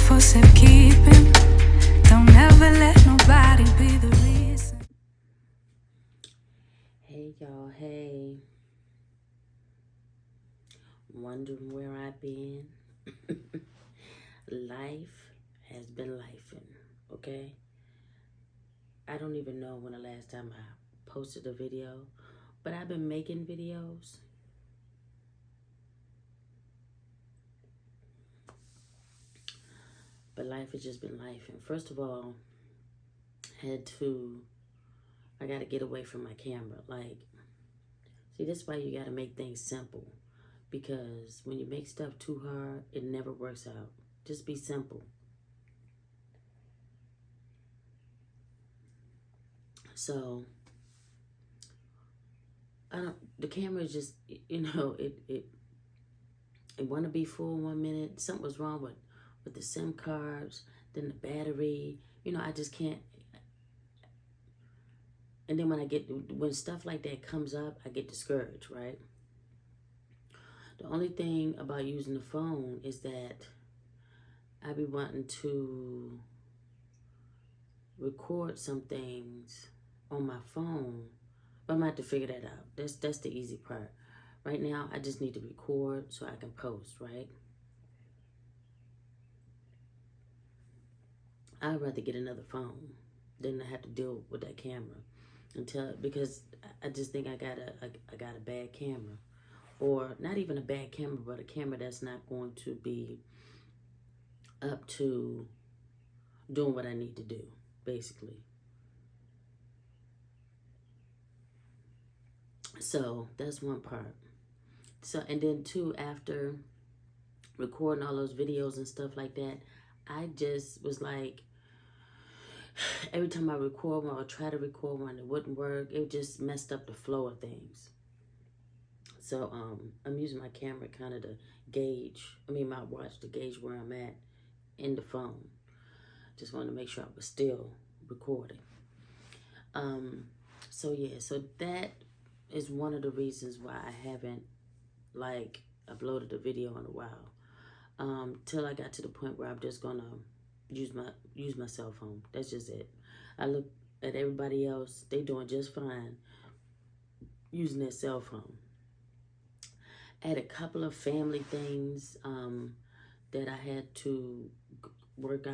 for safekeeping. Don't ever let nobody be the reason. Hey y'all, hey. Wondering where I've been? Life has been lifin', okay? I don't even know when the last time I posted a video, but I've been making videos. But life has just been life. And first of all, I got to get away from my camera. See, this is why you got to make things simple. Because when you make stuff too hard, it never works out. Just be simple. So, the camera is just, it want to be full 1 minute. Something was wrong with the SIM cards, then the battery. I just can't. And then when stuff like that comes up, I get discouraged, right? The only thing about using the phone is that I be wanting to record some things on my phone, but I'm going to have to figure that out. That's the easy part. Right now, I just need to record so I can post, right? I'd rather get another phone than to have to deal with that camera because I just think I got a bad camera, or not even a bad camera, but a camera that's not going to be up to doing what I need to do, basically. So that's one part. So, and then two, after recording all those videos and stuff like that, I just was like, every time I record one or try to record one, it wouldn't work. It just messed up the flow of things. So I'm using my camera kind of to my watch to gauge where I'm at in the phone. Just wanted to make sure I was still recording. So that is one of the reasons why I haven't uploaded a video in a while. Till I got to the point where I'm just gonna use my cell phone. That's just it. I look at everybody else; they doing just fine using their cell phone. I had a couple of family things that I had to work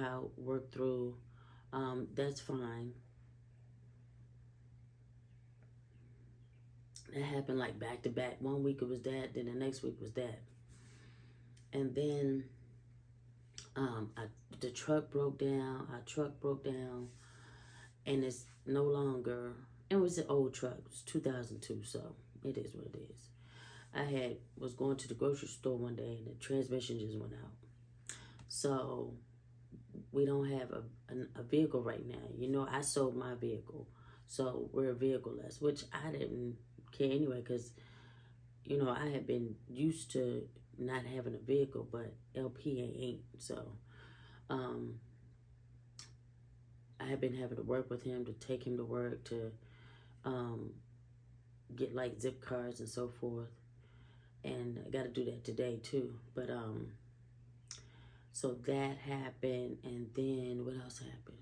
through. That's fine. It happened back to back. 1 week it was that, then the next week was that. And then the truck broke down. Our truck broke down, and it's no longer. It was an old truck. It was 2002, so it is what it is. I was going to the grocery store one day, and the transmission just went out. So we don't have a vehicle right now. I sold my vehicle, so we're vehicle-less, which I didn't care anyway, because I had been used to not having a vehicle, but LP ain't. So I had been having to work with him to take him to work, to get zip cards and so forth, and I got to do that today too. But so that happened, and then what else happened?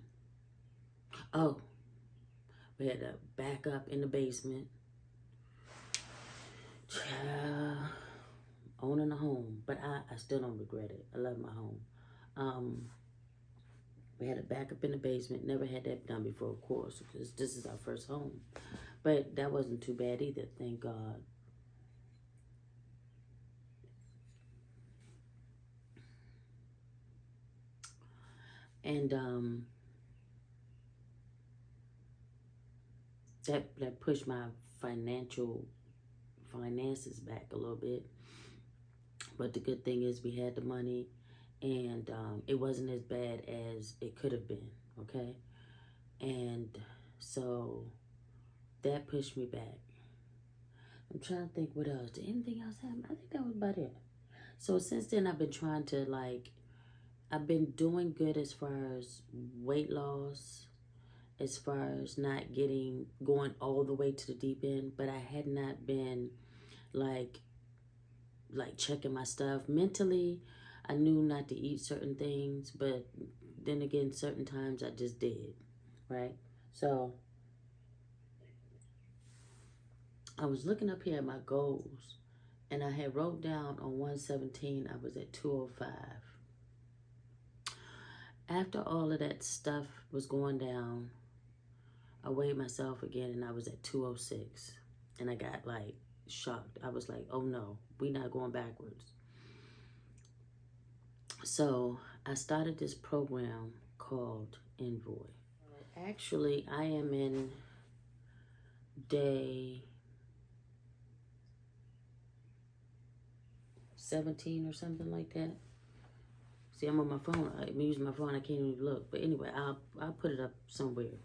Oh, we had a backup in the basement. Owning a home, but I still don't regret it. I love my home. We had a backup in the basement. Never had that done before, of course, because this is our first home. But that wasn't too bad either, thank God. And that pushed my finances back a little bit. But the good thing is we had the money, and it wasn't as bad as it could have been, okay? And so that pushed me back. I'm trying to think what else. Did anything else happen? I think that was about it. So since then, I've been trying to I've been doing good as far as weight loss, as far as not going all the way to the deep end, but I had not been like checking my stuff mentally. I knew not to eat certain things, but then again, certain times I just did, right? So I was looking up here at my goals, and I had wrote down on 117 I was at 205. After all of that stuff was going down, I weighed myself again, and I was at 206. And I got like shocked. I was like, oh no, we not going backwards. So I started this program called Invoy. Actually, I am in day 17 or something like that. See, I'm on my phone. I'm using my phone. I can't even look. But anyway, I'll put it up somewhere.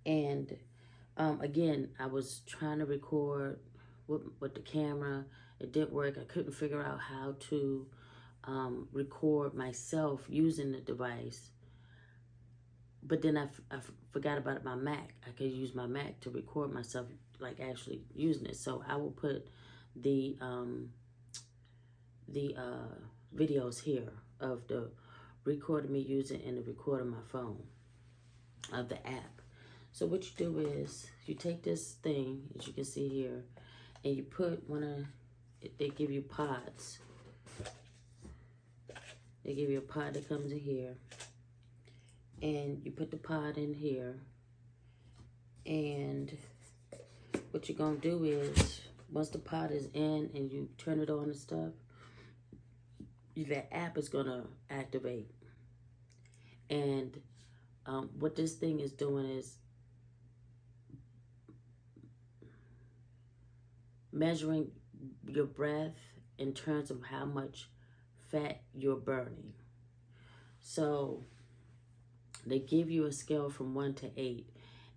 And again, I was trying to record with the camera. It didn't work. I couldn't figure out how to record myself using the device. But then I forgot about my Mac. I could use my Mac to record myself, like actually using it. So I will put the videos here of the recording me using and the recording my phone of the app. So what you do is you take this thing, as you can see here, and you put they give you pods. They give you a pod that comes in here. And you put the pod in here. And what you're going to do is, once the pod is in and you turn it on and stuff, that app is going to activate. And what this thing is doing is measuring your breath in terms of how much fat you're burning. So they give you a scale from 1 to 8,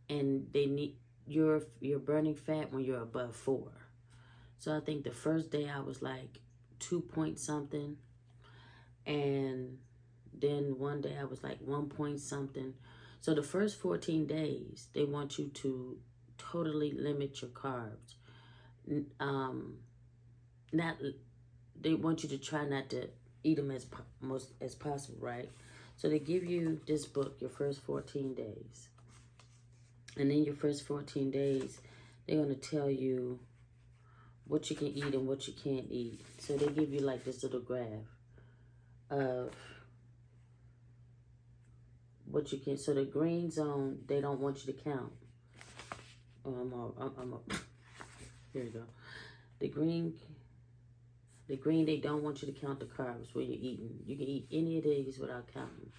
and they need you're burning fat when you're above 4. So I think the first day I was like 2 point something, and then one day I was like 1 point something. So the first 14 days they want you to totally limit your carbs. They want you to try not to eat them as possible, right? So they give you this book your first 14 days. And then your first 14 days, they're going to tell you what you can eat and what you can't eat. So they give you like this little graph of what you can. So the green zone, they don't want you to count. Here we go. The green, they don't want you to count the carbs when you're eating. You can eat any of these without counting.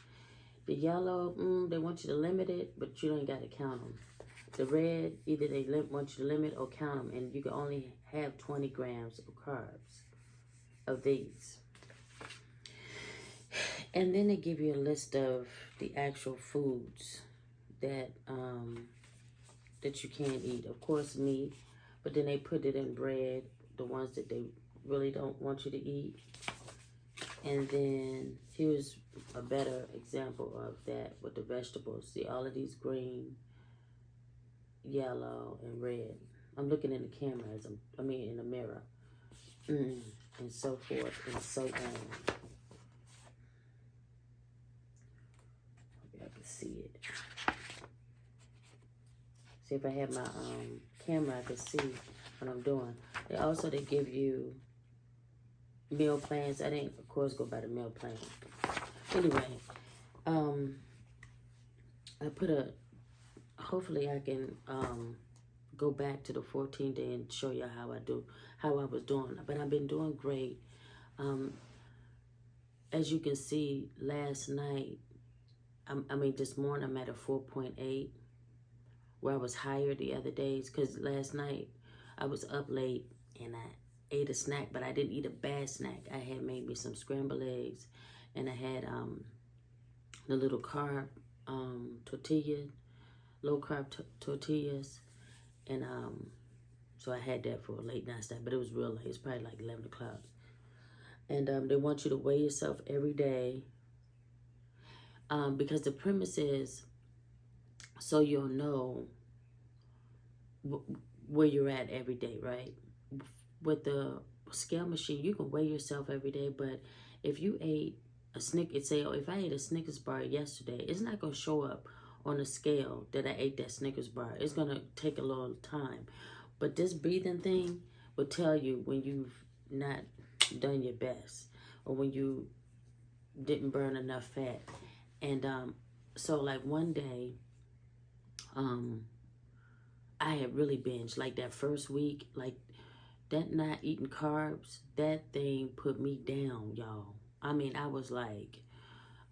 The yellow, they want you to limit it, but you ain't got to count them. The red, either they want you to limit or count them, and you can only have 20 grams of carbs of these. And then they give you a list of the actual foods that that you can't eat. Of course, meat, but then they put it in bread, the ones that they really don't want you to eat. And then here's a better example of that with the vegetables. See all of these green, yellow, and red. I'm looking in the camera in the mirror. And so forth and so on. Hope I can see it. See if I have my camera, I can see what I'm doing. They give you meal plans. I didn't, of course, go by the meal plan. Anyway, I put hopefully I can go back to the 14th day and show you how I was doing. But I've been doing great. As you can see, last night, this morning I'm at a 4.8, where I was higher the other days, because last night I was up late and I ate a snack, but I didn't eat a bad snack. I had made me some scrambled eggs, and I had the little carb tortilla, low carb tortillas, and so I had that for a late night snack, but it was real late. It's probably like 11 o'clock. And they want you to weigh yourself every day, because the premise is so you'll know where you're at every day, right? With the scale machine, you can weigh yourself every day, but if you ate a Snickers, say, oh, if I ate a Snickers bar yesterday, it's not going to show up on a scale that I ate that Snickers bar. It's going to take a little time. But this breathing thing will tell you when you've not done your best or when you didn't burn enough fat. And so like one day, I had really binged. Like that first week, like that not eating carbs, that thing put me down, y'all. I mean, I was like,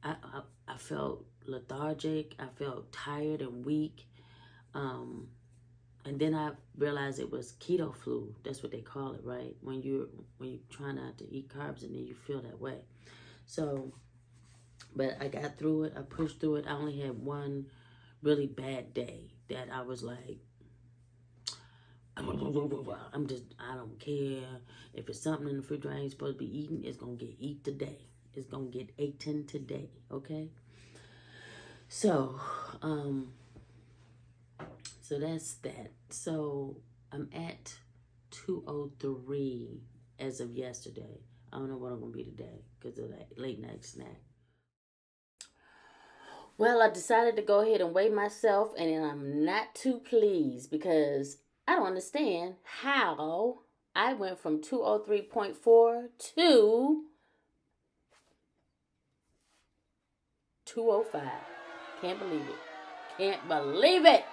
I felt lethargic. I felt tired and weak. And then I realized it was keto flu. That's what they call it, right? When you try not to eat carbs and then you feel that way. So, but I got through it. I pushed through it. I only had one really bad day that I was like, I don't care. If it's something in the refrigerator I ain't supposed to be eating, it's going to get eat today. It's going to get eaten today, okay? So, so that's that. So I'm at 203 as of yesterday. I don't know what I'm going to be today because of that late night snack. Well, I decided to go ahead and weigh myself, and I'm not too pleased because I don't understand how I went from 203.4 to 205. Can't believe it. Can't believe it.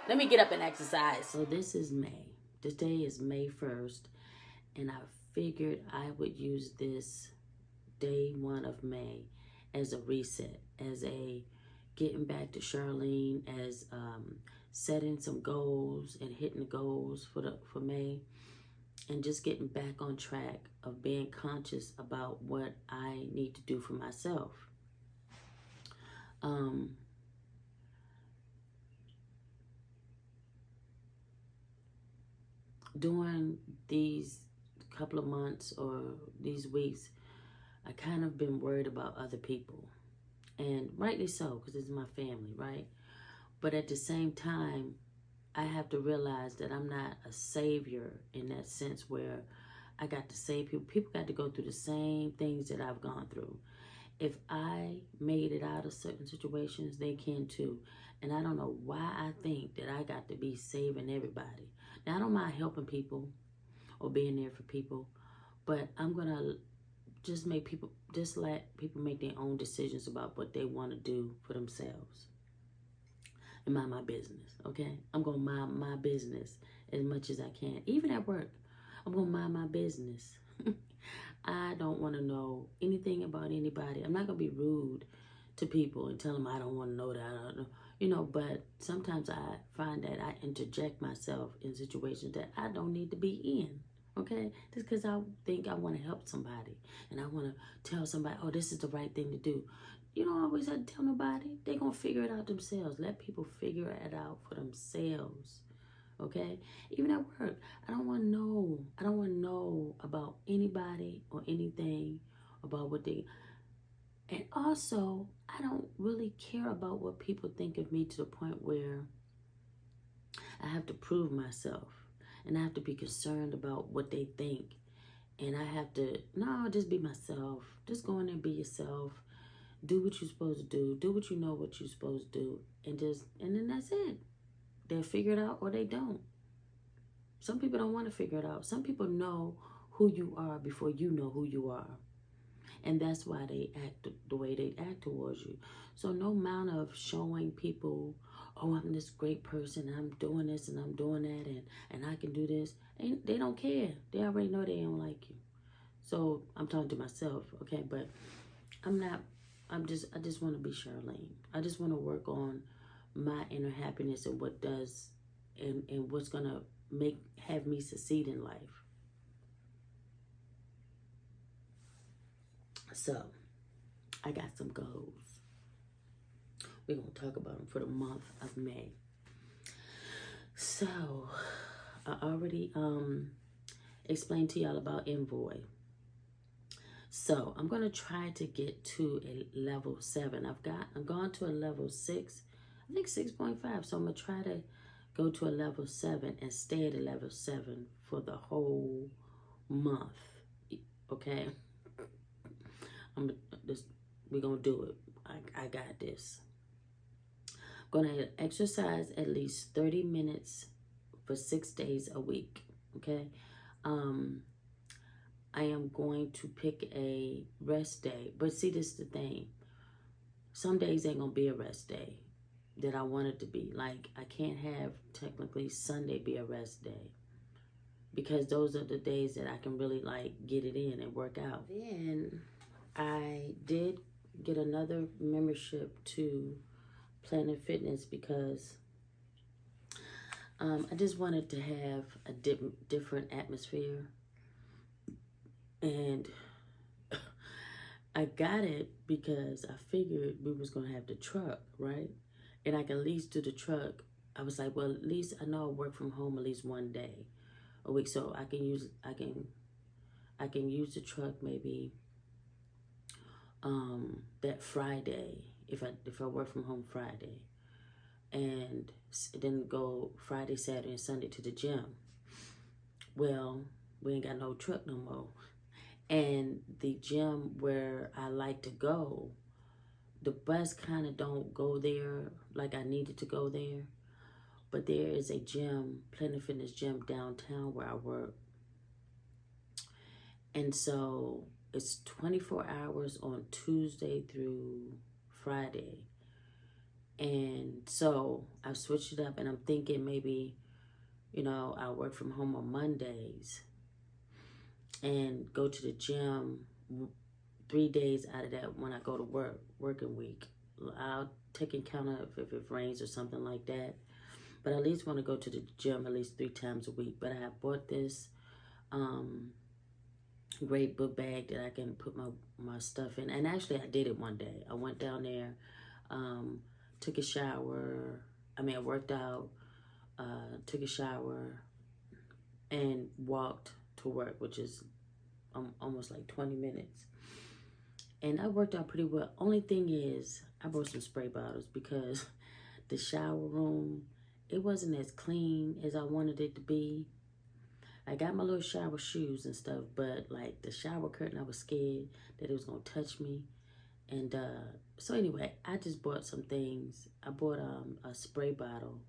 Let me get up and exercise. So this is May. This day is May 1st, and I figured I would use this day 1 of May as a reset, as a getting back to Charlene, as setting some goals and hitting the goals for May, and just getting back on track of being conscious about what I need to do for myself. During these couple of months or these weeks, I kind of been worried about other people. And rightly so, because it's my family, right? But at the same time, I have to realize that I'm not a savior in that sense where I got to save people. People got to go through the same things that I've gone through. If I made it out of certain situations, they can too. And I don't know why I think that I got to be saving everybody. Now, I don't mind helping people or being there for people, but I'm going to just let people make their own decisions about what they want to do for themselves. And mind my business, okay? I'm going to mind my business as much as I can. Even at work, I'm going to mind my business. I don't want to know anything about anybody. I'm not going to be rude to people and tell them I don't want to know that. I don't know. But sometimes I find that I interject myself in situations that I don't need to be in. Okay? Just because I think I want to help somebody and I want to tell somebody, oh, this is the right thing to do. You don't always have to tell nobody. They're going to figure it out themselves. Let people figure it out for themselves. Okay? Even at work, I don't want to know about anybody or anything about what they... And also, I don't really care about what people think of me to the point where I have to prove myself. And I have to be concerned about what they think. And I have to, no, just be myself. Just go in there and be yourself. Do what you're supposed to do. Do what you know what you're supposed to do. And then that's it. They'll figure it out or they don't. Some people don't want to figure it out. Some people know who you are before you know who you are. And that's why they act the way they act towards you. So no amount of showing people, oh, I'm this great person, I'm doing this and I'm doing that, and I can do this. And they don't care. They already know they don't like you. So I'm talking to myself, okay? But I just want to be Charlene. I just want to work on my inner happiness and what does, and what's going to have me succeed in life. So, I got some goals. We're going to talk about them for the month of May. So, I already explained to y'all about Invoy. So, I'm going to try to get to a level 7. I've gone to a level 6, I think 6.5. So, I'm going to try to go to a level 7 and stay at a level 7 for the whole month. Okay? I'm this. We're gonna do it. I got this. Gonna exercise at least 30 minutes for 6 days a week. Okay. Um, I am going to pick a rest day. But see, this is the thing. Some days ain't gonna be a rest day that I want it to be. Like, I can't have technically Sunday be a rest day, because those are the days that I can really like get it in and work out. Then I did get another membership to Planet Fitness because I just wanted to have a different atmosphere. And I got it because I figured we was going to have the truck, right? And I can at least do the truck. I was like, well, at least I know I work from home at least one day a week, so I can use the truck maybe that Friday if I work from home Friday, and then go Friday, Saturday, and Sunday to the gym. Well, we ain't got no truck no more, and the gym where I like to go, the bus kind of don't go there like I needed to go there. But there is a gym, Planet Fitness gym downtown where I work. And so it's 24 hours on Tuesday through Friday. And so I've switched it up, and I'm thinking maybe, I'll work from home on Mondays and go to the gym 3 days out of that when I go to working week. I'll take account of if it rains or something like that. But I at least want to go to the gym at least 3 times a week. But I have bought this great book bag that I can put my stuff in. And actually, I did it one day. I went down there, took a shower. I worked out, took a shower, and walked to work, which is almost like 20 minutes. And I worked out pretty well. Only thing is, I brought some spray bottles because the shower room, it wasn't as clean as I wanted it to be. I got my little shower shoes and stuff, but like the shower curtain, I was scared that it was going to touch me. And so anyway, I just bought some things. I bought a spray bottle,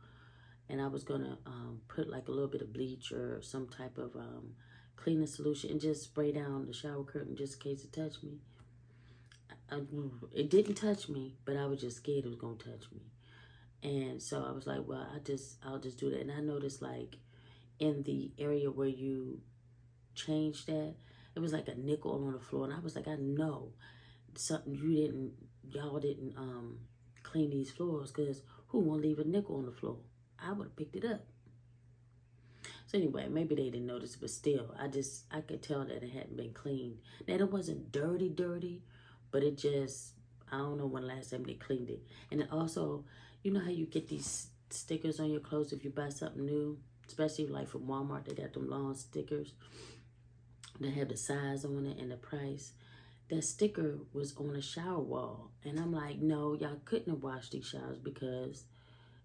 and I was going to put like a little bit of bleach or some type of cleaning solution and just spray down the shower curtain just in case it touched me. It didn't touch me, but I was just scared it was going to touch me. And so I was like, well, I'll just do that. And I noticed like in the area where you changed that, it was like a nickel on the floor. And I was like, I know something y'all didn't clean these floors, because who won't leave a nickel on the floor? I would have picked it up. So anyway, maybe they didn't notice, but still, I could tell that it hadn't been cleaned. Now, it wasn't dirty, but it just, I don't know when the last time they cleaned it. And it also, you know how you get these stickers on your clothes if you buy something new, especially like from Walmart, they got them long stickers that have the size on it and the price. That sticker was on a shower wall. And I'm like, no, y'all couldn't have washed these showers, because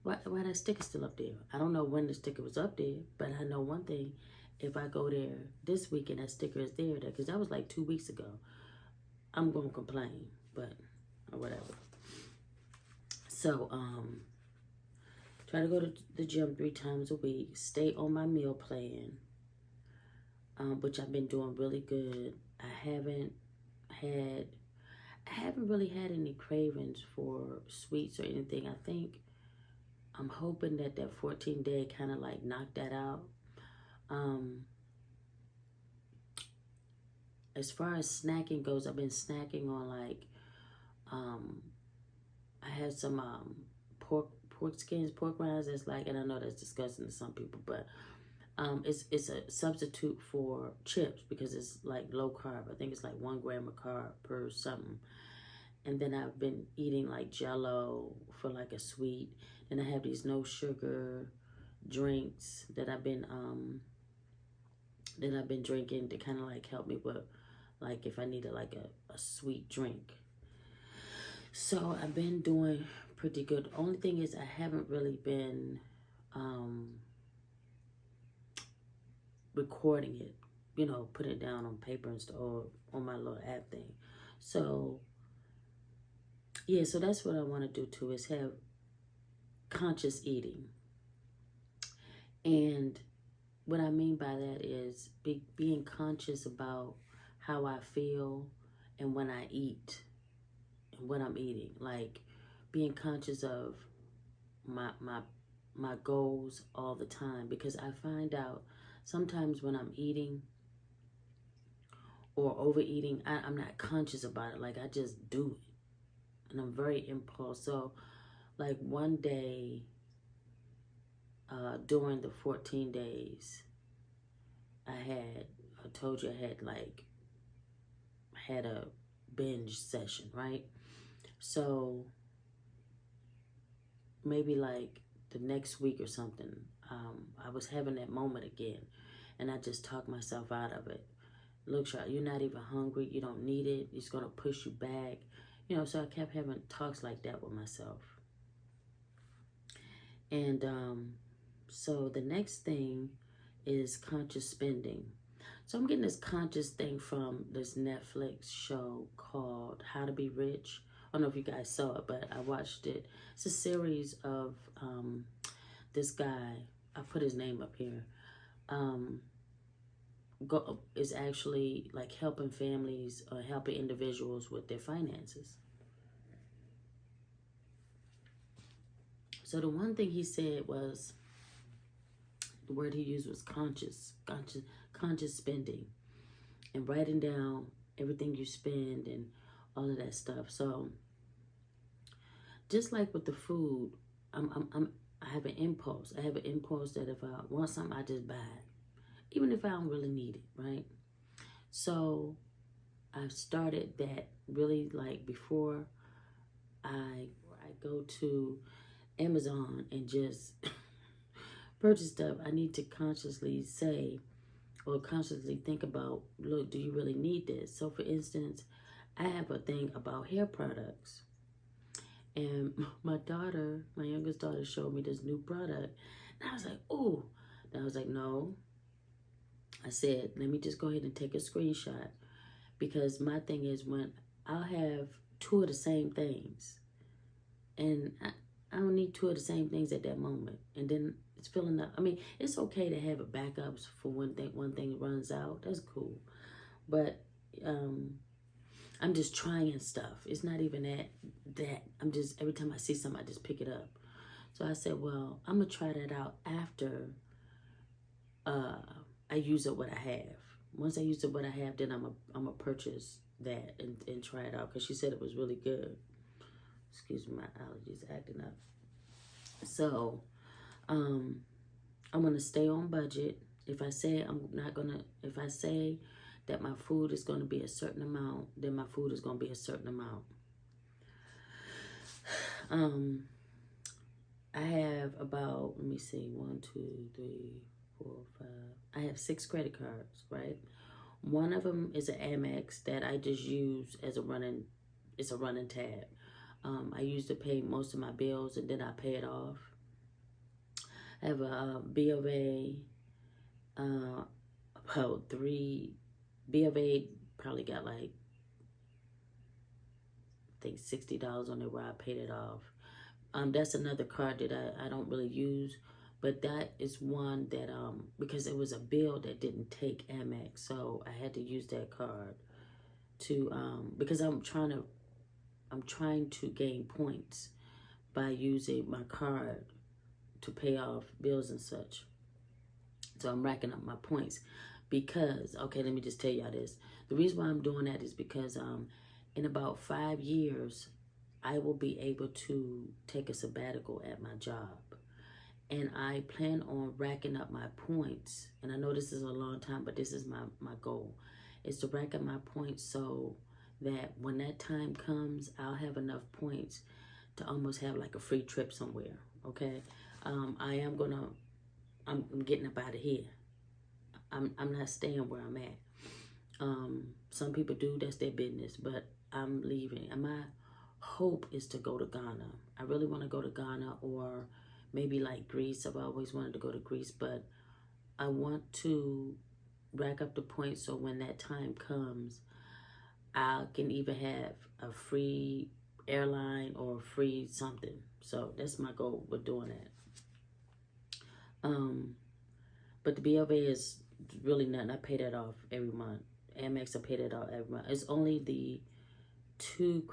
why that sticker still up there? I don't know when the sticker was up there, but I know one thing. If I go there this week and that sticker is there, because that was like 2 weeks ago, I'm going to complain, but or whatever. So, try to go to the gym 3 times a week. Stay on my meal plan, which I've been doing really good. I haven't really had any cravings for sweets or anything. I think I'm hoping that 14-day kind of like knocked that out. As far as snacking goes, I've been snacking on like, I had some pork skins, pork rinds. That's like, and I know that's disgusting to some people, but it's a substitute for chips because it's like low carb. I think it's like 1 gram of carb per something. And then I've been eating like Jello for like a sweet. And I have these no sugar drinks that I've been drinking to kind of like help me with, like if I needed like a sweet drink. So I've been doing pretty good. The only thing is I haven't really been recording it, put it down on paper and stuff, or on my little app thing. So yeah, so that's what I want to do too, is have conscious eating. And what I mean by that is being conscious about how I feel and when I eat and what I'm eating. Like being conscious of my goals all the time, because I find out sometimes when I'm eating or overeating, I'm not conscious about it. Like I just do it, and I'm very impulsive. So, like one day during the 14 days, I told you I had a binge session, right? So maybe like the next week or something, I was having that moment again, and I just talked myself out of it. Look, Charlotte, you're not even hungry. You don't need it. It's going to push you back. So I kept having talks like that with myself. And so the next thing is conscious spending. So I'm getting this conscious thing from this Netflix show called How to Be Rich. I don't know if you guys saw it, but I watched it. It's a series of this guy. I put his name up here. Is actually like helping families or helping individuals with their finances. So the one thing he said was, the word he used was conscious spending, and writing down everything you spend and all of that stuff. So just like with the food, I have an impulse. I have an impulse that if I want something, I just buy it, even if I don't really need it, right? So I've started that really like before I go to Amazon and just purchase stuff, I need to consciously say or consciously think about, look, do you really need this? So for instance, I have a thing about hair products. And my youngest daughter showed me this new product. And I was like, oh. And I was like, no. I said, let me just go ahead and take a screenshot. Because my thing is, when I'll have two of the same things, and I don't need two of the same things at that moment. And then it's filling up. I mean, it's okay to have a backups for one thing runs out. That's cool. But I'm just trying stuff. It's not even that. I'm just, every time I see something, I just pick it up. So I said, well, I'm going to try that out after I use up what I have. Once I use up what I have, then I'm going to purchase that and try it out, because she said it was really good. Excuse me, my allergies acting up. So I'm going to stay on budget. If I say that my food is going to be a certain amount, then my food is going to be a certain amount. I have about, let me see, 1, 2, 3, 4, 5. I have 6 credit cards, right? One of them is an Amex that I just use as a running tab. I use to pay most of my bills, and then I pay it off. I have a B of A, about 3. B of A probably got like, I think $60 on it where I paid it off. That's another card that I don't really use, but that is one that because it was a bill that didn't take Amex, so I had to use that card to because I'm trying to gain points by using my card to pay off bills and such. So I'm racking up my points because, okay, let me just tell y'all this. The reason why I'm doing that is because in about 5 years, I will be able to take a sabbatical at my job. And I plan on racking up my points. And I know this is a long time, but this is my goal, is to rack up my points so that when that time comes, I'll have enough points to almost have like a free trip somewhere, okay? I'm getting up out of here. I'm not staying where I'm at. Some people do, that's their business, but I'm leaving. And my hope is to go to Ghana. I really want to go to Ghana, or maybe like Greece. I've always wanted to go to Greece, but I want to rack up the points so when that time comes, I can even have a free airline or free something. So that's my goal with doing that. But the BOA is really nothing. I pay that off every month. Amex, I pay that off every month. It's only the two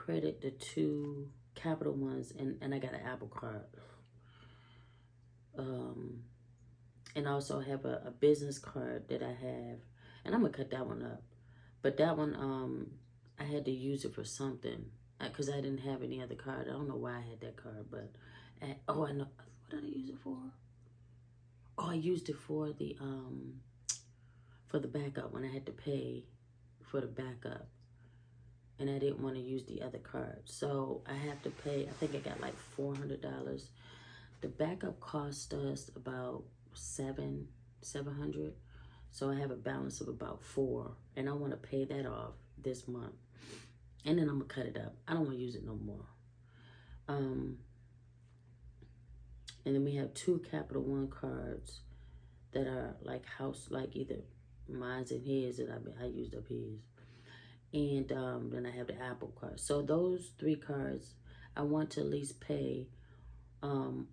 Capital ones, and I got an Apple card. And also have a business card that I have, and I'm gonna cut that one up. But that one, I had to use it for something because I didn't have any other card. I don't know why I had that card, but I know what did I use it for? Oh, I used it for the backup when I had to pay for the backup, and I didn't want to use the other card, so I have to pay. I think I got like $400. The backup cost us about $700, so I have a balance of about $400, and I want to pay that off this month, and then I'm gonna cut it up. I don't want to use it no more. And then we have two Capital One cards that are like either mine's and his, and I used up his. And then I have the Apple card. So those three cards, I want to at least pay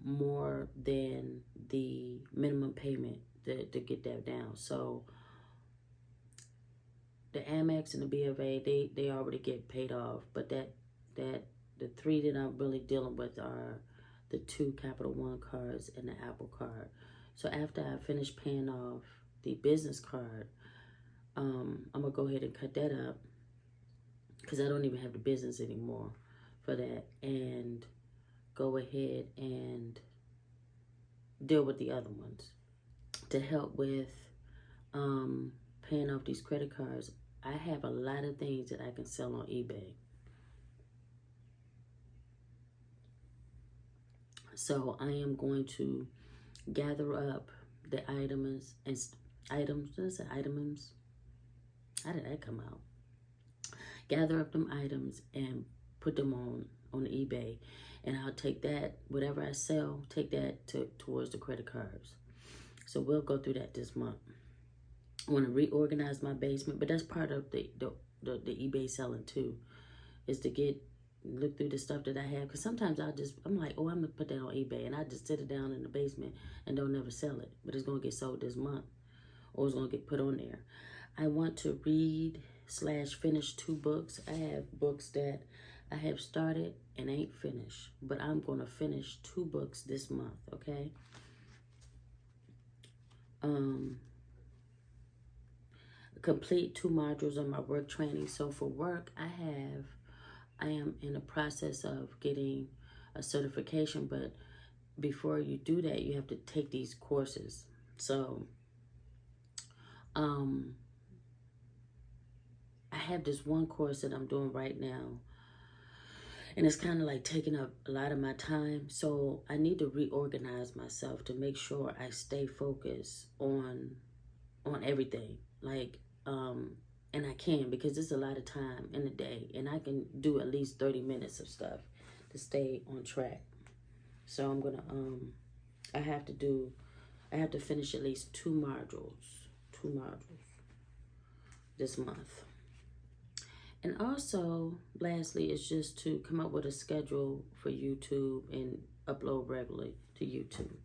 more than the minimum payment to get that down. So the Amex and the B of A, they already get paid off, but the three that I'm really dealing with are the two Capital One cards and the Apple card. So after I finish paying off the business card, I'm gonna go ahead and cut that up because I don't even have the business anymore for that, and go ahead and deal with the other ones to help with paying off these credit cards. I have a lot of things that I can sell on eBay. So I am going to gather up the items. How did that come out? Gather up them items and put them on eBay, and I'll take that, whatever I sell, take that towards the credit cards. So we'll go through that this month. I want to reorganize my basement, but that's part of the eBay selling too, is to look through the stuff that I have, because sometimes I'm like, oh, I'm gonna put that on eBay, and I just sit it down in the basement and don't never sell it, but it's gonna get sold this month, or it's gonna get put on there. I want to read/finish 2 books. I have books that I have started and ain't finished, but I'm gonna finish 2 books this month, okay? Complete 2 modules on my work training. So for work, I am in the process of getting a certification, but before you do that, you have to take these courses. So I have this one course that I'm doing right now, and it's kind of like taking up a lot of my time. So I need to reorganize myself to make sure I stay focused on everything. Like, and I can, because there's a lot of time in the day, and I can do at least 30 minutes of stuff to stay on track. So I'm gonna, I have to finish at least 2 modules this month. And also, lastly, is just to come up with a schedule for YouTube and upload regularly to YouTube.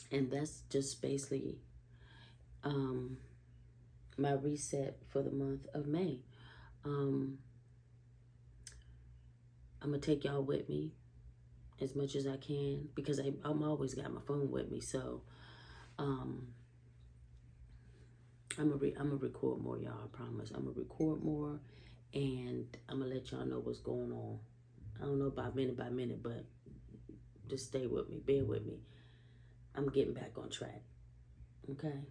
And that's just basically my reset for the month of May. I'm gonna take y'all with me as much as I can, because I'm always got my phone with me. So I'm gonna record more, y'all. I promise. I'm gonna record more, and I'm gonna let y'all know what's going on. I don't know about minute by minute, but just stay with me, bear with me. I'm getting back on track. Okay.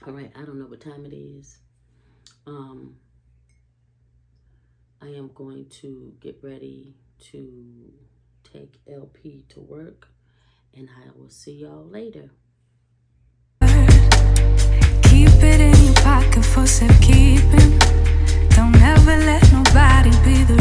All right. I don't know what time it is. I am going to get ready to take LP to work, and I will see y'all later. Keep it in your pocket for safekeeping. Don't ever let nobody be the